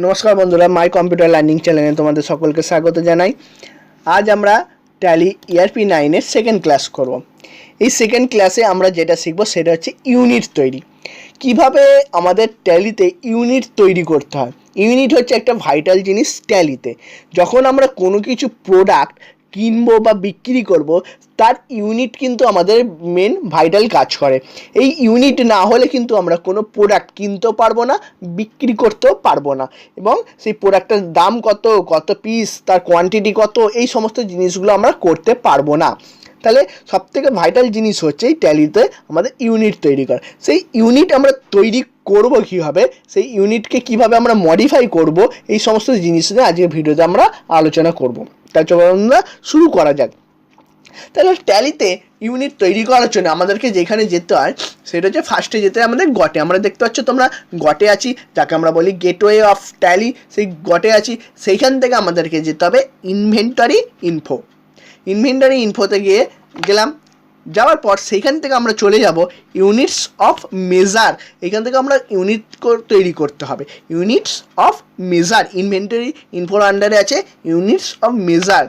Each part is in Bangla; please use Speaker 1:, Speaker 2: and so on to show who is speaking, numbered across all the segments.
Speaker 1: নমস্কার বন্ধুরা, মাই কম্পিউটার লার্নিং চ্যানেলে তোমাদের সকলকে স্বাগত জানাই। আজ আমরা ট্যালি ইআরপি 9 এর সেকেন্ড ক্লাস করব। এই সেকেন্ড ক্লাসে আমরা যেটা শিখব সেটা হচ্ছে ইউনিট তৈরি। কিভাবে আমাদের ট্যালিতে ইউনিট তৈরি করতে হয়। ইউনিট হচ্ছে একটা ভাইটাল জিনিস ট্যালিতে। যখন আমরা কোনো কিছু প্রোডাক্ট কিনবো বা বিক্রি করব, তার ইউনিট কিন্তু আমাদের মেন ভাইটাল কাজ করে। এই ইউনিট না হলে কিন্তু আমরা কোনো প্রোডাক্ট কিনতেও পারবো না, বিক্রি করতেও পারবো না, এবং সেই প্রোডাক্টের দাম কত, কত পিস, তার কোয়ান্টিটি কত, এই সমস্ত জিনিসগুলো আমরা করতে পারবো না। তাহলে সবথেকে ভাইটাল জিনিস হচ্ছে এই ট্যালিতে আমাদের ইউনিট তৈরি করা। সেই ইউনিট আমরা তৈরি করব কীভাবে, সেই ইউনিটকে কীভাবে আমরা মডিফাই করব, এই সমস্ত জিনিস নিয়ে আজকের ভিডিওতে আমরা আলোচনা করব। তার জন্য আমরা শুরু করা যাক। তাহলে ট্যালিতে ইউনিট তৈরি করার জন্য আমাদেরকে যেখানে যেতে হয় সেটা হচ্ছে ফার্স্টে যেতে হয় আমাদের গটে। আমরা দেখতে পাচ্ছ তোমরা গটে আছি, যাকে আমরা বলি গেটওয়ে অফ ট্যালি। সেই গটে আছি, সেইখান থেকে আমাদেরকে যেতে হবে ইনভেন্টরি ইনফো। ইনভেন্টরি ইনফোতে গেলাম, যাওয়ার পর সেইখান থেকে আমরা চলে যাব ইউনিটস অফ মেজার। এখান থেকে আমরা ইউনিট তৈরি করতে হবে। ইউনিটস অফ মেজার ইনভেন্টরি ইনফোর আন্ডারে আছে ইউনিটস অফ মেজার।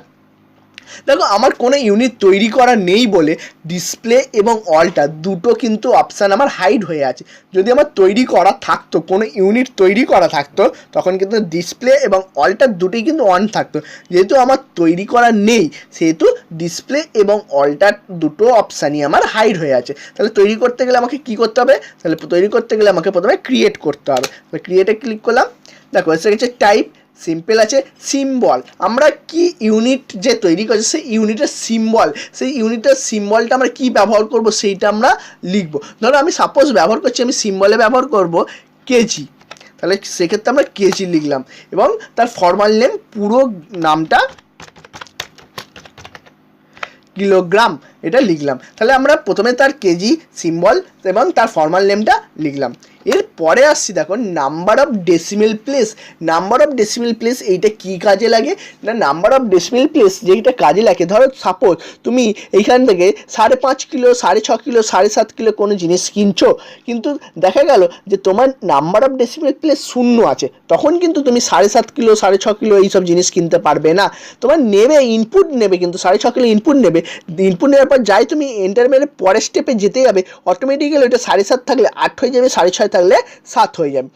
Speaker 1: দেখো, আমার কোনো ইউনিট তৈরি করা নেই বলে ডিসপ্লে এবং অল্টার দুটো কিন্তু অপশান আমার হাইড হয়ে আছে। যদি আমার তৈরি করা থাকতো, কোনো ইউনিট তৈরি করা থাকতো, তখন কিন্তু ডিসপ্লে এবং অল্টার দুটোই কিন্তু অন থাকতো। যেহেতু আমার তৈরি করা নেই, সেহেতু ডিসপ্লে এবং অল্টার দুটো অপশানই আমার হাইড হয়ে আছে। তাহলে তৈরি করতে গেলে আমাকে কী করতে হবে? তাহলে তৈরি করতে গেলে আমাকে প্রথমে ক্রিয়েট করতে হবে। ক্রিয়েটে ক্লিক করলাম। দেখো, এসে গেছে টাইপ, সিম্পল আছে, সিম্বল। আমরা কি ইউনিট যে তৈরি করছি সেই ইউনিটের সিম্বল, সেই ইউনিটের সিম্বলটা আমরা কি ব্যবহার করব সেইটা আমরা লিখব। ধরো আমি সাপোজ ব্যবহার করছি, আমি সিম্বলে ব্যবহার করব কেজি। তাহলে সেক্ষেত্রে আমরা কেজি লিখলাম এবং তার ফর্মাল নেম পুরো নামটা কিলোগ্রাম এটা লিখলাম। তাহলে আমরা প্রথমে তার কেজি সিম্বল এবং তার ফর্মাল নেমটা লিখলাম। এরপরে আসছি, দেখো, number of decimal place. Number of decimal place এইটা কী কাজে লাগে না, নাম্বার অফ ডেসিমেল প্লেস যেইটা কাজে লাগে, ধরো সাপোজ তুমি এইখান থেকে 5.5 কিলো, 6.5 কিলো, 7.5 কিলো কোনো জিনিস কিনছো, কিন্তু দেখা গেল যে তোমার নাম্বার অফ ডেসিমেল প্লেস 0 আছে, তখন কিন্তু তুমি 7.5 কিলো, 6.5 কিলো এইসব জিনিস কিনতে পারবে না। তোমার নেবে, ইনপুট নেবে, কিন্তু 6.5 কিলো ইনপুট নেবে। ইনপুট নেওয়ার পর যাই তুমি এন্টার মেরে পরের স্টেপে যেতে যাবে, অটোমেটিক্যালি ওটা 7.5 থাকলে 8 হয়ে যাবে, 6.5 থাকলে 7 হয়ে যাবে।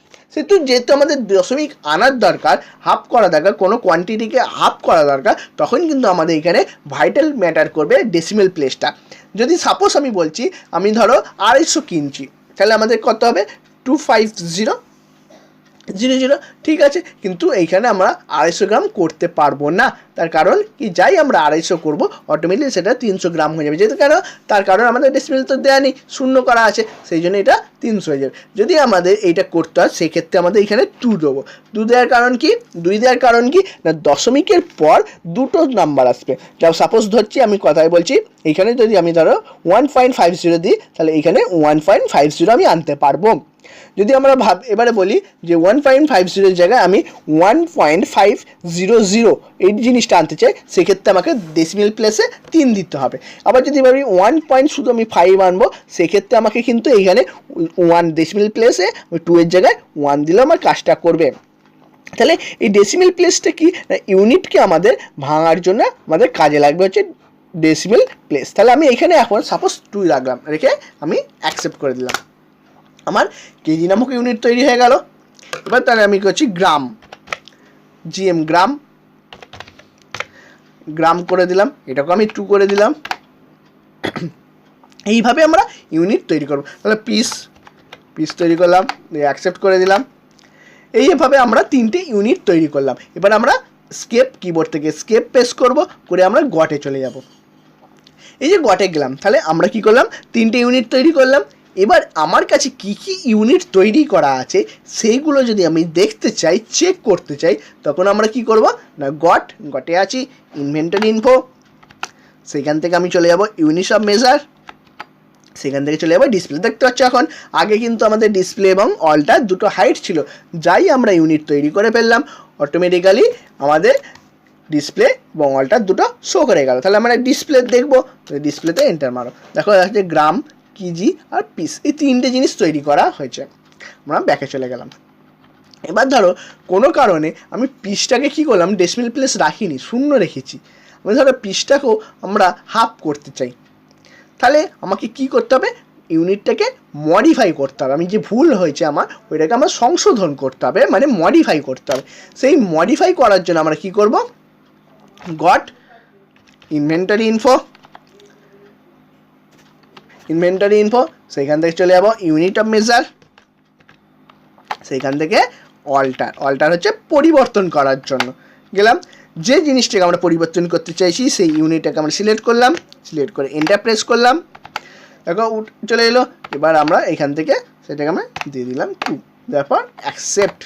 Speaker 1: যেহেতু আমাদের দশমিক আনার দরকার, হাফ করা দরকার, কোনো কোয়ান্টিটিকে হাফ করা দরকার, তখন কিন্তু আমাদের এখানে ভাইটাল ম্যাটার করবে ডেসিমেল প্লেসটা। যদি সাপোজ আমি বলছি আমি ধরো 250 কিনছি, তাহলে আমাদের কত হবে 25000, ঠিক আছে। কিন্তু এইখানে আমরা 250 গ্রাম করতে পারবো না। তার কারণ কি, যাই আমরা 250 করবো, অটোমেটিক সেটা 300 গ্রাম হয়ে যাবে। যেহেতু কেন, তার কারণ আমাদের ডেসিমেল তো দেওয়া নেই, 0 করা আছে, সেই জন্য এটা 300 হয়ে যাবে। যদি আমাদের এইটা করতে হয়, সেক্ষেত্রে আমাদের এখানে 2 দেবো। 2 দেওয়ার কারণ কি, 2 দেওয়ার কারণ কি না, দশমিকের পর দুটো নাম্বার আসবে। যা সাপোজ ধরছি, আমি কথায় বলছি, এইখানে যদি আমি ধরো 1.50 দিই, তাহলে এইখানে 1.50 আমি আনতে পারবো। যদি আমরা এবারে বলি যে 1.50 জায়গায় আমি 1.500 এই জিনিসটা আনতে চাই, সেক্ষেত্রে আমাকে ডেসিমেল প্লেসে 3 দিতে হবে। আবার যদি ভাবি 1 শুধু আমি 5 আনবো, সেক্ষেত্রে আমাকে কিন্তু এইখানে 1 ডেসিমেল প্লেসে 2 এর জায়গায় 1 দিলে আমার কাজটা করবে। তাহলে এই ডেসিমেল প্লেসটা কি না, ইউনিটকে আমাদের ভাঙার জন্য আমাদের কাজে লাগবে হচ্ছে ডেসিমেল প্লেস। তাহলে আমি এখানে এখন সাপোজ 2 রাখলাম, রেখে আমি অ্যাকসেপ্ট করে দিলাম। আমার কেজি নামক ইউনিট তৈরি হয়ে গেল। এবার তাহলে আমি করছি গ্রাম, জিএম গ্রাম, গ্রাম করে দিলাম, এটাকে আমি 2 করে দিলাম। এইভাবে আমরা ইউনিট তৈরি করব। তাহলে পিস তৈরি করলাম, অ্যাকসেপ্ট করে দিলাম। এইভাবে আমরা 3টে ইউনিট তৈরি করলাম। এবার আমরা স্কেপ, কিবোর্ড থেকে স্কেপ প্রেস করব, করে আমরা গটে চলে যাব। এই যে গটে গেলাম, তাহলে আমরা কি করলাম, 3টে ইউনিট তৈরি করলাম। এবার আমার কাছে কি কি ইউনিট তৈরি করা আছে সেইগুলো যদি আমি দেখতে চাই, চেক করতে চাই, তখন আমরা কি করব না, গটে আছি, ইনভেন্টরি ইনফো, সেখান থেকে আমি চলে যাব ইউনিটস অফ মেজার, সেখান থেকে চলে যাবো ডিসপ্লে। দেখতে পাচ্ছ এখন, আগে কিন্তু আমাদের ডিসপ্লে এবং অল্টার দুটো হাইট ছিল, যাই আমরা ইউনিট তৈরি করে ফেললাম, অটোমেটিক্যালি আমাদের ডিসপ্লে এবং অল্টার দুটো শো করে গেল। তাহলে আমরা ডিসপ্লে দেখবো, ডিসপ্লেতে এন্টার মারো, দেখো যাচ্ছে গ্রাম, কেজি আর পিস, এই 3টে জিনিস তৈরি করা হয়েছে। আমরা ব্যাকে চলে গেলাম। এবার ধরো কোনো কারণে আমি পিসটাকে কী করলাম, ডেসিমেল প্লেস রাখিনি, শূন্য রেখেছি। আমি ধরো পিসটাকেও আমরা হাফ করতে চাই, তাহলে আমাকে কি করতে হবে, ইউনিটটাকে মডিফাই করতে হবে। আমি যে ভুল হয়েছে আমার ওইটাকে আমার সংশোধন করতে হবে, মানে মডিফাই করতে হবে। সেই মডিফাই করার জন্য আমরা কি করব, গট ইনভেন্টরি ইনফো, সেইখান থেকে চলে যাব ইউনিট অফ মেজার, সেইখান থেকে অল্টার হচ্ছে পরিবর্তন করার জন্য। গেলাম, যে জিনিসটাকে আমরা পরিবর্তন করতে চাইছি সেই ইউনিটটাকে আমরা সিলেক্ট করলাম, সিলেক্ট করে এন্টার প্রেস করলাম, দেখো চলে এলো। এবার আমরা এখান থেকে সেটাকে আমরা দিয়ে দিলাম 2, তারপর অ্যাকসেপ্ট,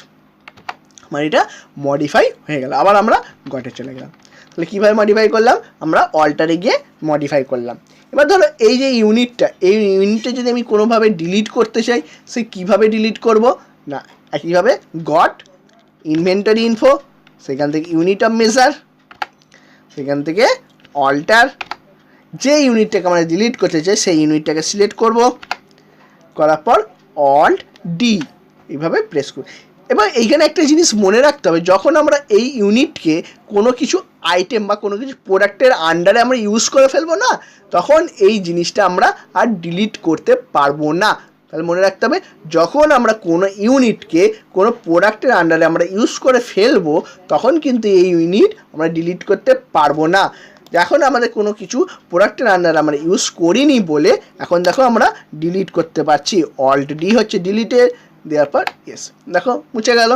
Speaker 1: মানে এটা মডিফাই হয়ে গেল। আবার আমরা গটে চলে গেলাম। তাহলে কীভাবে মডিফাই করলাম, আমরা অল্টারে গিয়ে মডিফাই করলাম। এবার ধরো এই যে ইউনিটটা, এই ইউনিটটা যদি আমি কোনোভাবে ডিলিট করতে চাই, সে কীভাবে ডিলিট করব না, একইভাবে গট ইনভেন্টরি ইনফো, সেখান থেকে ইউনিট অফ মেজার, সেখান থেকে অল্টার, যে ইউনিটটাকে আমরা ডিলিট করতে চাই সেই ইউনিটটাকে সিলেক্ট করব, করার পর অল্ট ডি এইভাবে প্রেস করব। এবার এইখানে একটা জিনিস মনে রাখতে হবে, যখন আমরা এই ইউনিটকে কোনো কিছু আইটেম বা কোনো কিছু প্রোডাক্টের আন্ডারে আমরা ইউজ করে ফেলবো না, তখন এই জিনিসটা আমরা আর ডিলিট করতে পারবো না। তাহলে মনে রাখতে হবে, যখন আমরা কোনো ইউনিটকে কোনো প্রোডাক্টের আন্ডারে আমরা ইউজ করে ফেলবো, তখন কিন্তু এই ইউনিট আমরা ডিলিট করতে পারবো না। এখন আমাদের কোনো কিছু প্রোডাক্টের আন্ডারে আমরা ইউজ করিনি বলে এখন দেখো আমরা ডিলিট করতে পারছি। অল্ট ডি হচ্ছে ডিলিটের, দেওয়ার পর ইয়েস, দেখো মুছে গেল।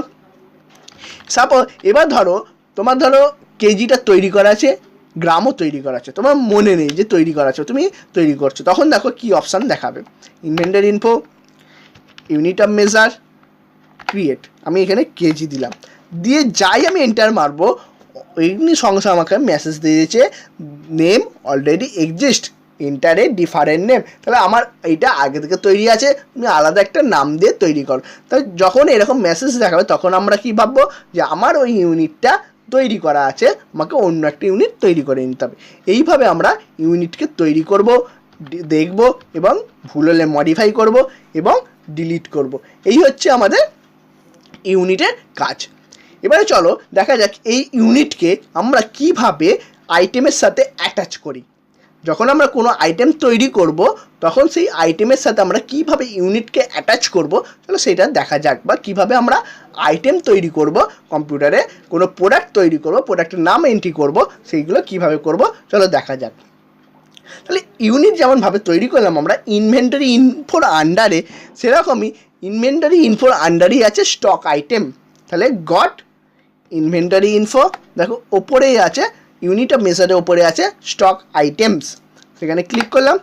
Speaker 1: সাপোজ এবার ধরো তোমার ধরো কেজিটা তৈরি করা আছে, গ্রামও তৈরি করা আছে, তোমার মনে নেই যে তৈরি করা আছে, তুমি তৈরি করছো, তখন দেখো কি অপশান দেখাবে, inventory info, unit of measure, create. আমি এখানে কেজি দিলাম, দিয়ে যাই আমি এন্টার মারবো, এমনি সঙ্গে সঙ্গে আমাকে মেসেজ দিয়ে দিয়েছে name already exist, enter a different name. তাহলে আমার এইটা আগে থেকে তৈরি আছে, তুমি আলাদা একটা নাম দিয়ে তৈরি করো। তাহলে যখন এরকম মেসেজ দেখাবে তখন আমরা কি ভাববো যে আমার ওই ইউনিটটা তৈরি করা আছে, আমাকে অন্য একটা ইউনিট তৈরি করে নিতে হবে। এইভাবে আমরা ইউনিটকে তৈরি করব, দেখব এবং ভুল হলে মডিফাই করব এবং ডিলিট করব। এই হচ্ছে আমাদের ইউনিটের কাজ। এবারে চলো দেখা যাক এই ইউনিটকে আমরা কিভাবে আইটেমের সাথে অ্যাটাচ করি। যখন আমরা কোনো আইটেম তৈরি করব তখন সেই আইটেমের সাথে আমরা কিভাবে ইউনিটকে অ্যাটাচ করব, চলো সেটা দেখা যাক। বা কিভাবে আমরা আইটেম তৈরি করব কম্পিউটারে, কোনো প্রোডাক্ট তৈরি করব, প্রোডাক্টের নাম এন্ট্রি করব, সেইগুলো কিভাবে করব চলো দেখা যাক। তাহলে ইউনিট যেমনভাবে তৈরি করলাম আমরা ইনভেন্টরি ইনফোর আন্ডারে, সেরকমই ইনভেন্টরি ইনফোর আন্ডারই আছে স্টক আইটেম। তাহলে গট ইনভেন্টরি ইনফো, দেখো ওপরেই আছে ইউনিট অফ মেজারের ওপরে আছে স্টক আইটেমস, সেখানে ক্লিক করলাম।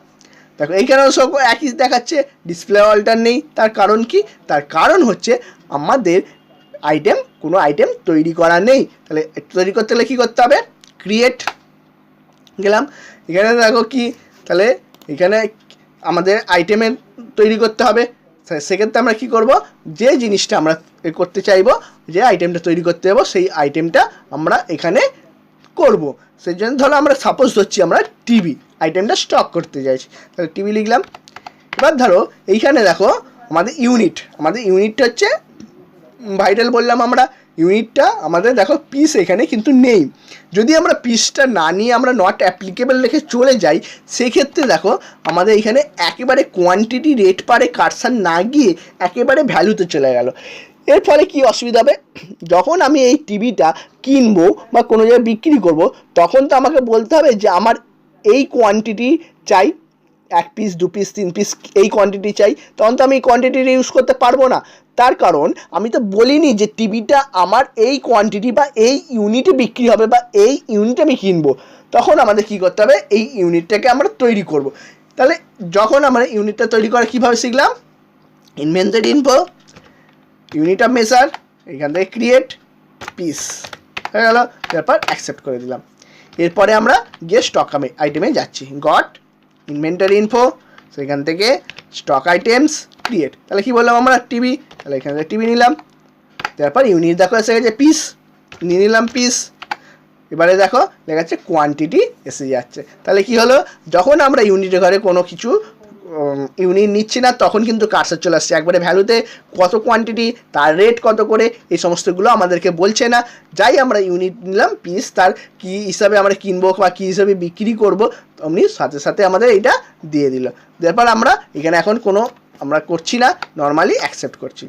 Speaker 1: দেখো এইখানেও সব একই দেখাচ্ছে, ডিসপ্লে অল্টার নেই। তার কারণ কি, তার কারণ হচ্ছে আমাদের কোনো আইটেম তৈরি করা নেই। তাহলে তৈরি করতে গেলে কী করতে হবে, ক্রিয়েট গেলাম। এখানে দেখো কি, তাহলে এখানে আমাদের আইটেমের তৈরি করতে হবে। সেক্ষেত্রে আমরা কী করব, যে জিনিসটা আমরা করতে চাইবো, যে আইটেমটা তৈরি করতে যাবো সেই আইটেমটা আমরা এখানে করব। সেই জন্য ধরো আমরা সাপোজ ধরছি আমরা টিভি আইটেমটা স্টক করতে চাইছি, তাহলে টিভি লিখলাম। এবার ধরো এইখানে দেখো আমাদের ইউনিটটা হচ্ছে ভাইটাল বললাম আমরা, ইউনিটটা আমাদের দেখো পিস এখানে কিন্তু নেই। যদি আমরা পিসটা না নিয়ে আমরা নট অ্যাপ্লিকেবল লিখে চলে যাই, সেক্ষেত্রে দেখো আমাদের এখানে একেবারে কোয়ান্টিটি রেট পারে কারসার না গিয়ে একেবারে ভ্যালুতে চলে গেল। এর ফলে কি অসুবিধা হবে, যখন আমি এই টিভিটা কিনবো বা কোনো জায়গায় বিক্রি করব, তখন তো আমাকে বলতে হবে যে আমার এই কোয়ান্টিটি চাই, 1 পিস 2 পিস 3 পিস এই কোয়ান্টিটি চাই, তখন তো আমি এই কোয়ান্টিটিটা ইউজ করতে পারবো না। তার কারণ আমি তো বলিনি যে টিভিটা আমার এই কোয়ান্টিটি বা এই ইউনিটে বিক্রি হবে বা এই ইউনিটে আমি কিনবো। তখন আমাদের কী করতে হবে, এই ইউনিটটাকে আমরা তৈরি করব। তাহলে যখন আমরা ইউনিটটা তৈরি করা কীভাবে শিখলাম, inventory info, unit of measure, এখান থেকে ক্রিয়েট পিস হয়ে গেল, তারপর অ্যাকসেপ্ট করে দিলাম। এরপরে আমরা গিয়ে স্টক আইটেমে যাচ্ছি, গট ইনভেন্টরি ইনফো, সেখান থেকে স্টক আইটেমস, ক্রিয়েট। তাহলে কী বললাম আমরা, টিভি, তাহলে এখান থেকে টিভি নিলাম। তারপর ইউনিট দেখো এসে গেছে পিস, নিয়ে নিলাম পিস। এবারে দেখো লেখা যাচ্ছে কোয়ান্টিটি এসে যাচ্ছে। তাহলে কি হলো, যখন আমরা ইউনিটের ঘরে কোনো কিছু ইউনিট নিচ্ছি না তখন কিন্তু কার্সার চলে আসছে একবারে ভ্যালুতে কত কোয়ান্টিটি, তার রেট কত করে, এই সমস্তগুলো আমাদেরকে বলছে না। যাই আমরা ইউনিট নিলাম, পিস তার কী হিসাবে আমরা কিনবো বা কী হিসাবে বিক্রি করবো, অমনি সাথে সাথে আমাদের এইটা দিয়ে দিল। তারপর আমরা এখানে এখন কোনো আমরা করছি না, নর্মালি অ্যাকসেপ্ট করছি।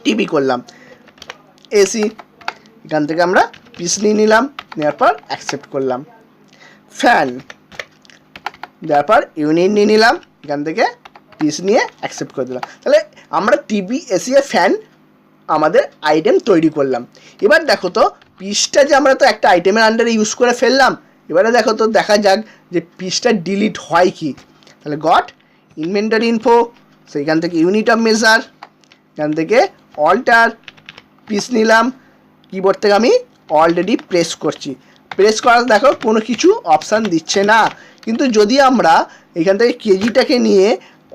Speaker 1: টিভি করলাম, এসি, এখান থেকে আমরা পিস নিয়ে নিলাম, নেওয়ার পর অ্যাকসেপ্ট করলাম। ফ্যান, দেওয়ার পর ইউনিট নিয়ে নিলাম, এখান থেকে পিস নিয়ে অ্যাকসেপ্ট করে দিলাম। তাহলে আমরা টিভি, এসি, ফ্যান আমাদের আইটেম তৈরি করলাম। এবার দেখো তো পিসটা যে আমরা তো একটা আইটেমের আন্ডারে ইউজ করে ফেললাম, এবারে দেখো তো দেখা যাক যে পিসটা ডিলিট হয় কি। তাহলে গট ইনভেন্টরি ইনফো, সেইখান থেকে ইউনিট অফ মেজার, এখান থেকে অল্টার, পিস নিলাম, কিবোর্ড থেকে আমি অলরেডি প্রেস করছি। প্রেস করার দেখো কোনো কিছু অপশান দিচ্ছে না, কিন্তু যদি আমরা এখান থেকে কেজিটাকে নিয়ে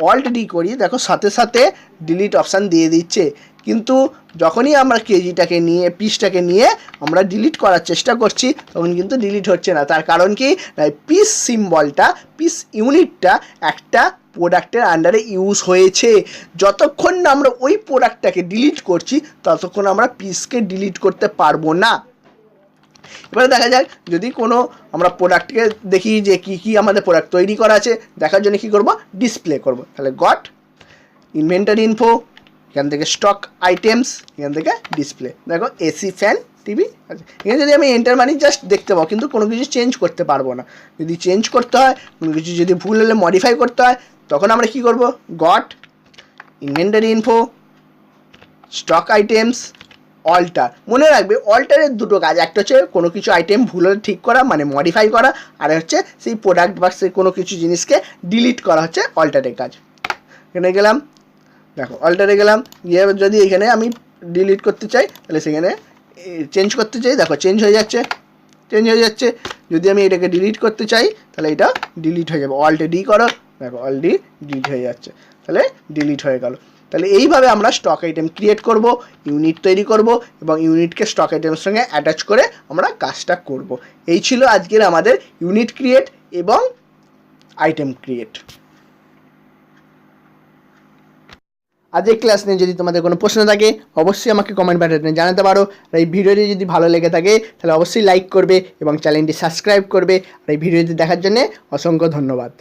Speaker 1: অলরেডি করি দেখো সাথে সাথে ডিলিট অপশান দিয়ে দিচ্ছে। কিন্তু যখনই আমরা কেজিটাকে নিয়ে পিসটাকে নিয়ে আমরা ডিলিট করার চেষ্টা করছি তখন কিন্তু ডিলিট হচ্ছে না। তার কারণ কি, পিস সিম্বলটা, পিস ইউনিটটা একটা প্রোডাক্টের আন্ডারে ইউজ হয়েছে। যতক্ষণ না আমরা ওই প্রোডাক্টটাকে ডিলিট করছি ততক্ষণ আমরা পিসকে ডিলিট করতে পারবো না। এবারে দেখা যাক যদি কোনো আমরা প্রোডাক্টকে দেখি যে কী কী আমাদের প্রোডাক্ট তৈরি করা আছে, দেখার জন্য কী করব, ডিসপ্লে করব। তাহলে গট ইনভেন্টরি ইনফো, এখান থেকে স্টক আইটেমস, এখান থেকে ডিসপ্লে, দেখো এসি, ফ্যান, টিভি আছে। এখানে যদি আমি এন্টার মানি জাস্ট দেখতে পাবো, কিন্তু কোনো কিছু চেঞ্জ করতে পারবো না। যদি চেঞ্জ করতে হয়, কোনো কিছু যদি ভুল হলে মডিফাই করতে হয়, তখন আমরা কী করব, got inventory info, stock items, alter. মনে রাখবে অল্টারের দুটো কাজ, একটা হচ্ছে কোনো কিছু আইটেম ভুল হলে ঠিক করা মানে মডিফাই করা, আর হচ্ছে সেই প্রোডাক্ট বা সেই কোনো কিছু জিনিসকে ডিলিট করা হচ্ছে অল্টারের কাজ। এখানে গেলাম, দেখো অল্টারে গেলাম, গিয়ে যদি এখানে আমি ডিলিট করতে চাই তাহলে সেখানে চেঞ্জ করতে চাই, দেখো চেঞ্জ হয়ে যাচ্ছে। যদি আমি এটাকে ডিলিট করতে চাই তাহলে এটা ডিলিট হয়ে যাবে, অল্টে ডি করো, দেখো অলরেডি ডিলিট হয়ে যাচ্ছে, তাহলে ডিলিট হয়ে গেল। তাহলে এইভাবে আমরা স্টক আইটেম ক্রিয়েট করব, ইউনিট তৈরি করব এবং ইউনিটকে স্টক আইটেমের সঙ্গে অ্যাটাচ করে আমরা কাজটা করব। এই ছিল আজকের আমাদের ইউনিট ক্রিয়েট এবং আইটেম ক্রিয়েট। আজ এই ক্লাস নিয়ে যদি তোমাদের কোনো প্রশ্ন থাকে অবশ্যই আমাকে কমেন্ট বাটনে জানাতে পারো। আর এই ভিডিওটি যদি ভালো লেগে থাকে তাহলে অবশ্যই লাইক করবে এবং চ্যানেলটি সাবস্ক্রাইব করবে। আর এই ভিডিওটি দেখার জন্য অসংখ্য ধন্যবাদ।